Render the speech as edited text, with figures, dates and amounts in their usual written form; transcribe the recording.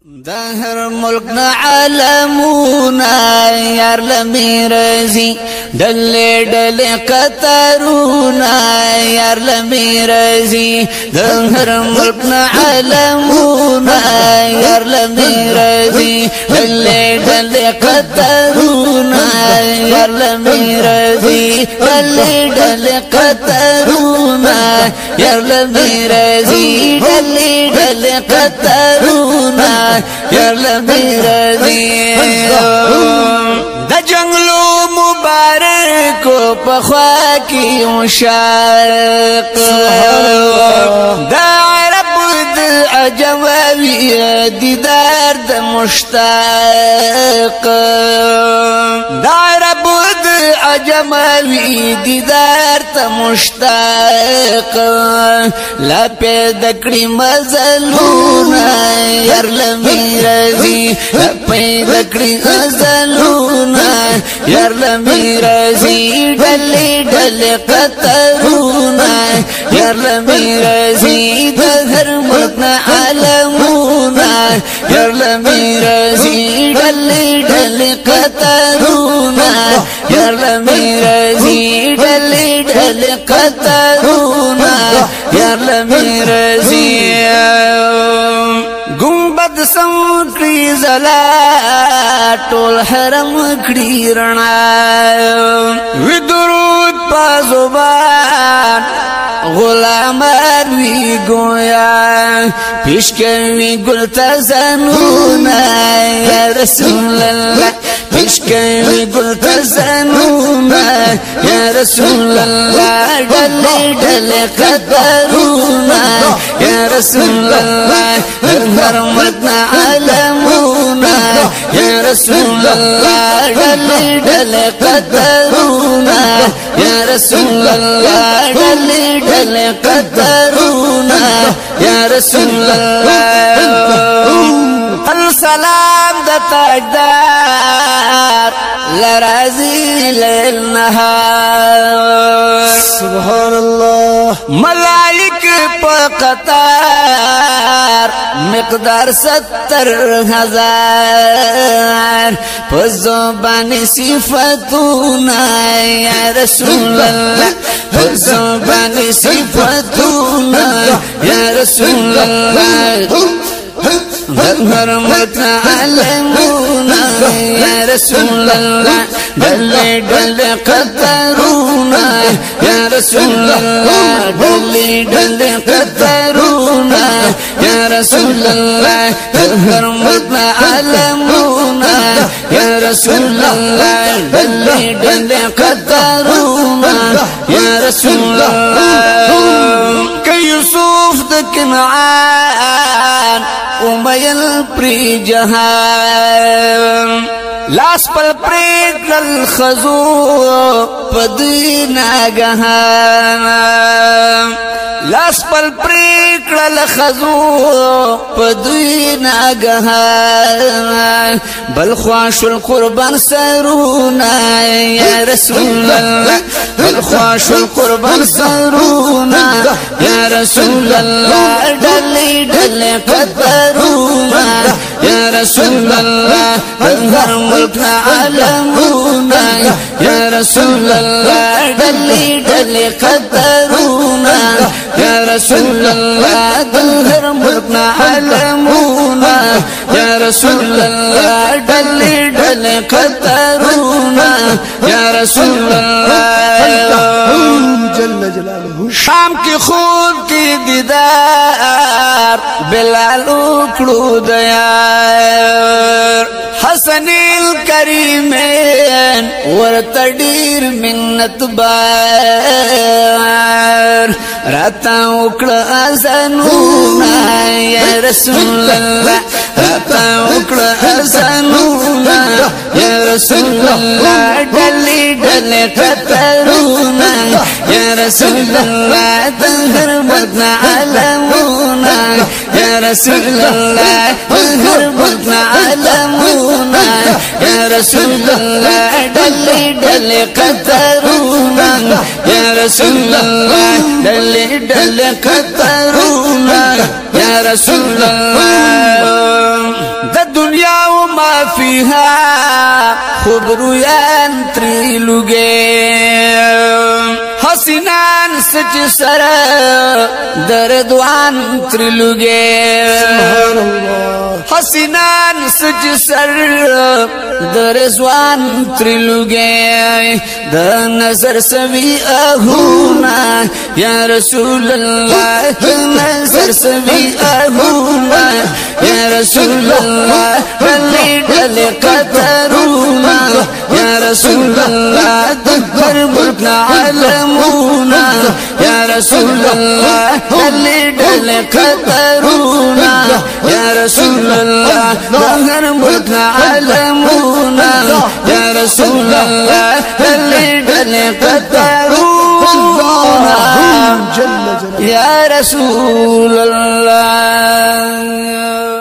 دهر ملکنا عالمونا یار لمی رزی دل دل قطرونا یار لمی رزی دهر ملکنا عالمونا یار لمی رزی دل دل قطرونا یار لمی رزی دل دل قطرونا یار لمی رزی دل دل قطرونا یار لمی رضی دا جنگلو مبارکو پخوا کی مشاق دا عرب دا عجموی دیدار دا مشتاق دا عرب دا عجموی دیدار دا مشتاق لا پیدا کڑی مزلونا یار لمی رضی لا پیدا کڑی مزلونا یار لمی رضی ڈلی ڈلی قطرونا یار لمی رضی دہر ملکنا عالمونا یار لمی رضی ڈلی ڈلی قطرونا یار لمی رضی ڈلی ڈلی قطرونا یار لمی رضی گنبد سمکڑی زلا ٹول حرم کڑی رنا وی درود پا زبان غلام وی گویا پیشکوی گل تزنونا یا رسول اللہ پیشکوی گل تزنونا یا رسول اللہ ڈلی ڈلی قطرونا یا رسول اللہ حرمتنا عالمونا یا رسول اللہ ڈلی ڈلی قطرونا یا رسول اللہ ڈلی ڈلی قطرونا یا رسول اللہ السلام دا تاجدار لرازی لیل نهار سبحان الله ملائک پا قطار مقدار 70,000 پا زبان صفتونا یا رسول اللہ پا زبان صفتونا یا رسول اللہ حرمتنا عالمونا یا رسول اللہ ڈلی ڈلی قطرونا یا رسول اللہ ڈلی ڈلی قطرونا یا رسول اللہ حرمتنا عالمونا یا رسول اللہ ڈلی ڈلی قطرونا یا رسول اللہ کہ یوسف دا کنعان امیل پری جہان لاس پل پریک للخزو پدی ناگہان لاس پل پریک للخزو پدی ناگہان بل خواش القربان سرونا یا رسول اللہ بل خواش القربان سرونا یا رسول اللہ ڈلی ڈلی قطرونا یا رسول اللہ ہر ملکنا عالمونا یا رسول اللہ ڈلی ڈلی قطرونا یا رسول اللہ ہر ملکنا عالمونا یا رسول اللہ ڈلی ڈلی قطرونا یا رسول اللہ جل جلالہ شام کی خود کی دیدار بلال اکڑو دیار حسن الکریمین ورتدیر منت بار راتا اکڑ ازنونا یا رسول اللہ راتا اکڑ ازنونا یا رسول اللہ ڈلی ڈلی قطرونا یا رسول اللہ دہر مدنا عالمونا یا رسول اللہ دہر مدنا عالمونا یا رسول اللہ ڈلی ڈلی قطرونا یا رسول اللہ ڈلی ڈلی قطرونا یا رسول اللہ فيها خضر ينتري لغير حسنان سچ سر دردوان ترلوگے سبحان الله حسنان سچ سر درزوان ترلوگے دا نظر سوی اہونا یا رسول اللہ نظر سوی اہونا یا رسول اللہ ڈلی ڈلی قطرونا یا رسول اللہ دکھر ملکنا علمونا یا رسول اللہ ڈلی ڈلی قطرونا یا رسول اللہ دکھر ملکنا علمونا یا رسول اللہ ڈلی ڈلی قطرونا جل جلاله یا رسول اللہ